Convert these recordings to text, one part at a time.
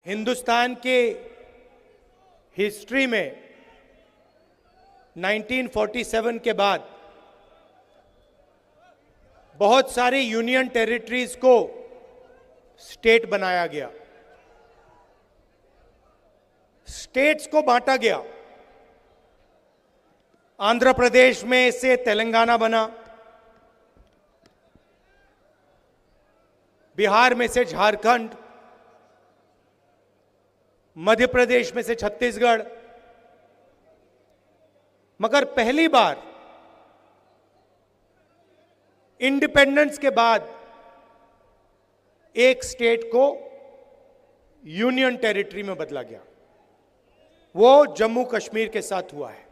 हिंदुस्तान के हिस्ट्री में 1947 के बाद बहुत सारी यूनियन टेरिटरीज को स्टेट बनाया गया, स्टेट्स को बांटा गया। आंध्र प्रदेश में से तेलंगाना बना, बिहार में से झारखंड, मध्य प्रदेश में से छत्तीसगढ़। मगर पहली बार इंडिपेंडेंस के बाद एक स्टेट को यूनियन टेरिटरी में बदला गया, वो जम्मू कश्मीर के साथ हुआ है।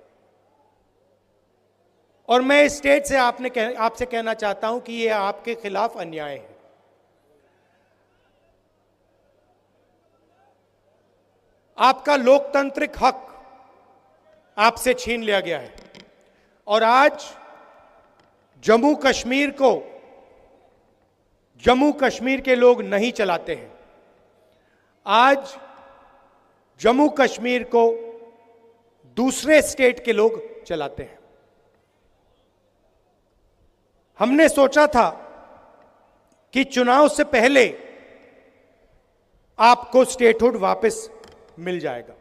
और मैं इस स्टेट से आपसे कहना चाहता हूं कि यह आपके खिलाफ अन्याय है। आपका लोकतांत्रिक हक आपसे छीन लिया गया है और आज जम्मू कश्मीर को जम्मू कश्मीर के लोग नहीं चलाते हैं। आज जम्मू कश्मीर को दूसरे स्टेट के लोग चलाते हैं। हमने सोचा था कि चुनाव से पहले आपको स्टेटहुड वापस मिल जाएगा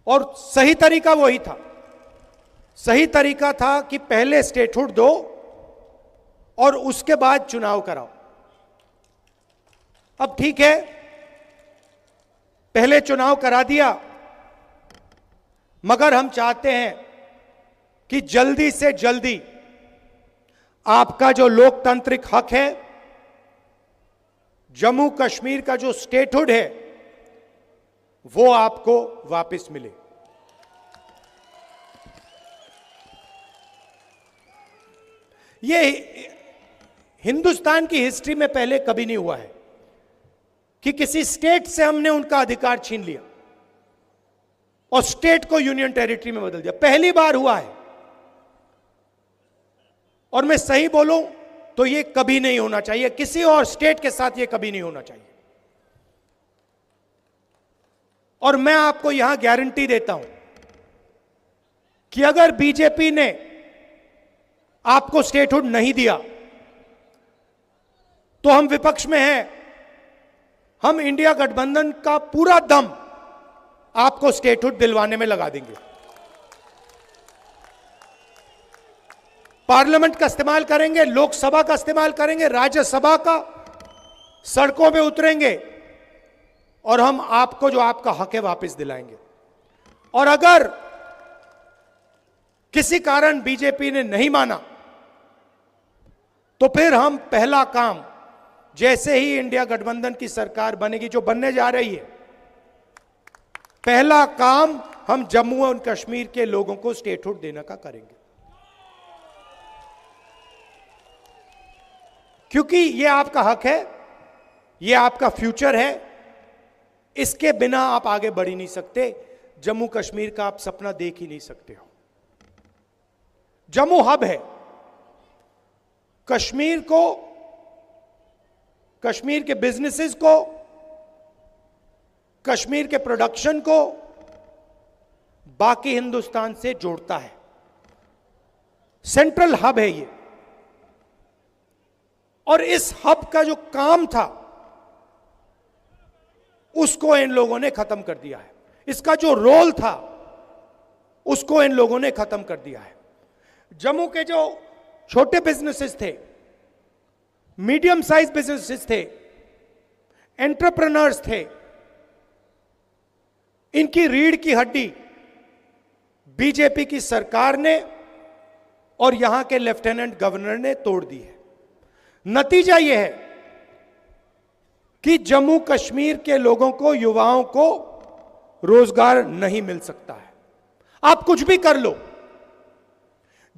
और सही तरीका वही था। सही तरीका था कि पहले स्टेटहुड दो और उसके बाद चुनाव कराओ। अब ठीक है, पहले चुनाव करा दिया, मगर हम चाहते हैं कि जल्दी से जल्दी आपका जो लोकतांत्रिक हक है, जम्मू कश्मीर का जो स्टेटहुड है, वो आपको वापस मिले। ये हिंदुस्तान की हिस्ट्री में पहले कभी नहीं हुआ है कि किसी स्टेट से हमने उनका अधिकार छीन लिया और स्टेट को यूनियन टेरिटरी में बदल दिया। पहली बार हुआ है और मैं सही बोलूं तो ये कभी नहीं होना चाहिए, किसी और स्टेट के साथ ये कभी नहीं होना चाहिए। और मैं आपको यहां गारंटी देता हूं कि अगर बीजेपी ने आपको स्टेटहुड नहीं दिया तो हम विपक्ष में हैं, हम इंडिया गठबंधन का पूरा दम आपको स्टेटहुड दिलवाने में लगा देंगे। पार्लियामेंट का इस्तेमाल करेंगे, लोकसभा का इस्तेमाल करेंगे, राज्यसभा का, सड़कों पे उतरेंगे और हम आपको जो आपका हक है वापस दिलाएंगे। और अगर किसी कारण बीजेपी ने नहीं माना तो फिर हम पहला काम, जैसे ही इंडिया गठबंधन की सरकार बनेगी, जो बनने जा रही है, पहला काम हम जम्मू और कश्मीर के लोगों को स्टेटहुड देने का करेंगे, क्योंकि यह आपका हक है, यह आपका फ्यूचर है। इसके बिना आप आगे बढ़ ही नहीं सकते। जम्मू कश्मीर का आप सपना देख ही नहीं सकते हो। जम्मू हब है। कश्मीर को, कश्मीर के बिजनेसेस को, कश्मीर के प्रोडक्शन को बाकी हिंदुस्तान से जोड़ता है। सेंट्रल हब है ये। और इस हब का जो काम था उसको इन लोगों ने खत्म कर दिया है। इसका जो रोल था उसको इन लोगों ने खत्म कर दिया है। जम्मू के जो छोटे बिजनेसेस थे, मीडियम साइज बिजनेसेस थे, एंटरप्रेन्योर्स थे, इनकी रीढ़ की हड्डी बीजेपी की सरकार ने और यहां के लेफ्टिनेंट गवर्नर ने तोड़ दी है। नतीजा यह है कि जम्मू कश्मीर के लोगों को, युवाओं को रोजगार नहीं मिल सकता है। आप कुछ भी कर लो,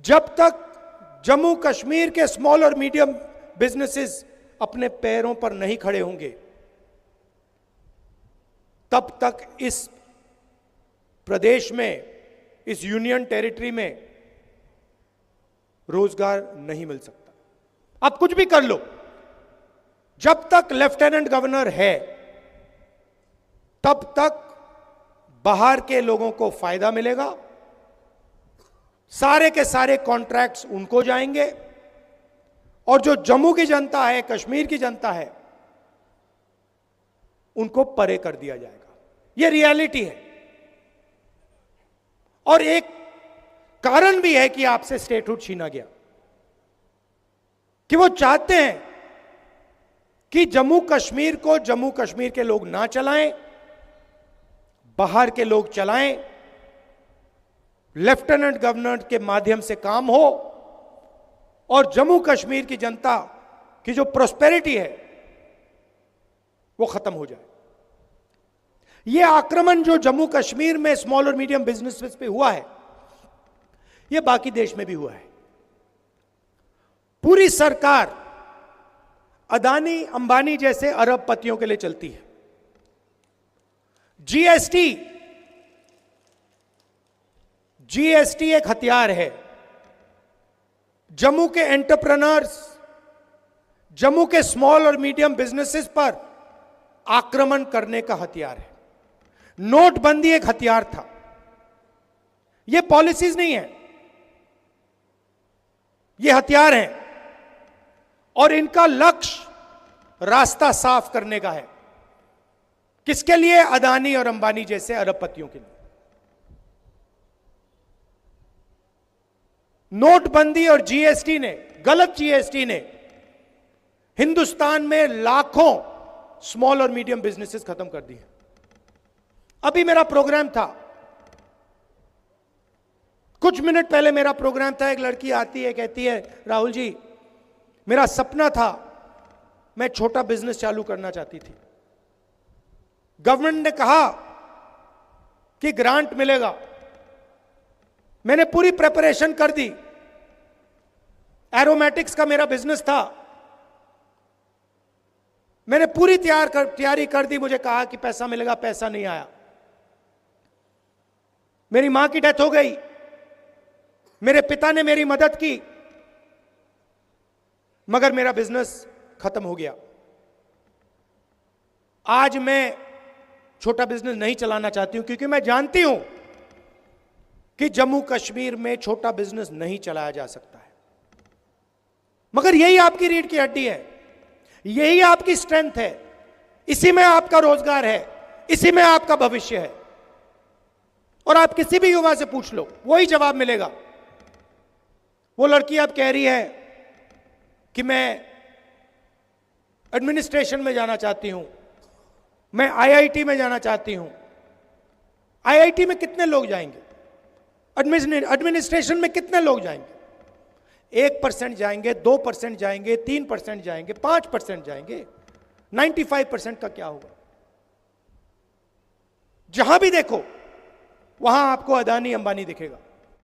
जब तक जम्मू कश्मीर के स्मॉल और मीडियम बिजनेसेस अपने पैरों पर नहीं खड़े होंगे, तब तक इस प्रदेश में, इस यूनियन टेरिटरी में रोजगार नहीं मिल सकता। आप कुछ भी कर लो, जब तक लेफ्टिनेंट गवर्नर है तब तक बाहर के लोगों को फायदा मिलेगा, सारे के सारे कॉन्ट्रैक्ट्स उनको जाएंगे, और जो जम्मू की जनता है, कश्मीर की जनता है, उनको परे कर दिया जाएगा। यह रियलिटी है। और एक कारण भी है कि आपसे स्टेटहुड छीना गया, कि वो चाहते हैं कि जम्मू कश्मीर को जम्मू कश्मीर के लोग ना चलाएं, बाहर के लोग चलाएं, लेफ्टिनेंट गवर्नर के माध्यम से काम हो, और जम्मू कश्मीर की जनता की जो प्रोस्पेरिटी है वो खत्म हो जाए। यह आक्रमण जो जम्मू कश्मीर में स्मॉल और मीडियम बिजनेसेस पे हुआ है, यह बाकी देश में भी हुआ है। पूरी सरकार अदानी अंबानी जैसे अरबपतियों के लिए चलती है। जीएसटी एक हथियार है। जम्मू के एंटरप्रेन्योर्स, जम्मू के स्मॉल और मीडियम बिजनेसेस पर आक्रमण करने का हथियार है। नोटबंदी एक हथियार था। यह पॉलिसीज नहीं है, यह हथियार हैं, और इनका लक्ष्य रास्ता साफ करने का है। किसके लिए? अदानी और अंबानी जैसे अरबपतियों के लिए। नोटबंदी और जीएसटी ने, गलत जीएसटी ने हिंदुस्तान में लाखों स्मॉल और मीडियम बिजनेसेस खत्म कर दिए। अभी मेरा प्रोग्राम था, कुछ मिनट पहले मेरा प्रोग्राम था, एक लड़की आती है, कहती है राहुल जी मेरा सपना था, मैं छोटा बिजनेस चालू करना चाहती थी। गवर्नमेंट ने कहा कि ग्रांट मिलेगा, मैंने पूरी प्रिपरेशन कर दी, एरोमेटिक्स का मेरा बिजनेस था, मैंने पूरी तैयारी कर दी, मुझे कहा कि पैसा मिलेगा, पैसा नहीं आया। मेरी मां की डेथ हो गई, मेरे पिता ने मेरी मदद की, मगर मेरा बिजनेस खत्म हो गया। आज मैं छोटा बिजनेस नहीं चलाना चाहती हूं, क्योंकि मैं जानती हूं कि जम्मू कश्मीर में छोटा बिजनेस नहीं चलाया जा सकता है। मगर यही आपकी रीढ़ की हड्डी है, यही आपकी स्ट्रेंथ है, इसी में आपका रोजगार है, इसी में आपका भविष्य है। और आप किसी भी युवा से पूछ लो, वही जवाब मिलेगा। वो लड़की अब कह रही है कि मैं एडमिनिस्ट्रेशन में जाना चाहती हूं, मैं आईआईटी में जाना चाहती हूं। आईआईटी में कितने लोग जाएंगे? एडमिनिस्ट्रेशन में कितने लोग जाएंगे? 1% जाएंगे, 2% जाएंगे, 3% जाएंगे, 5% जाएंगे। 95% का क्या होगा? जहां भी देखो वहां आपको अदानी अंबानी दिखेगा।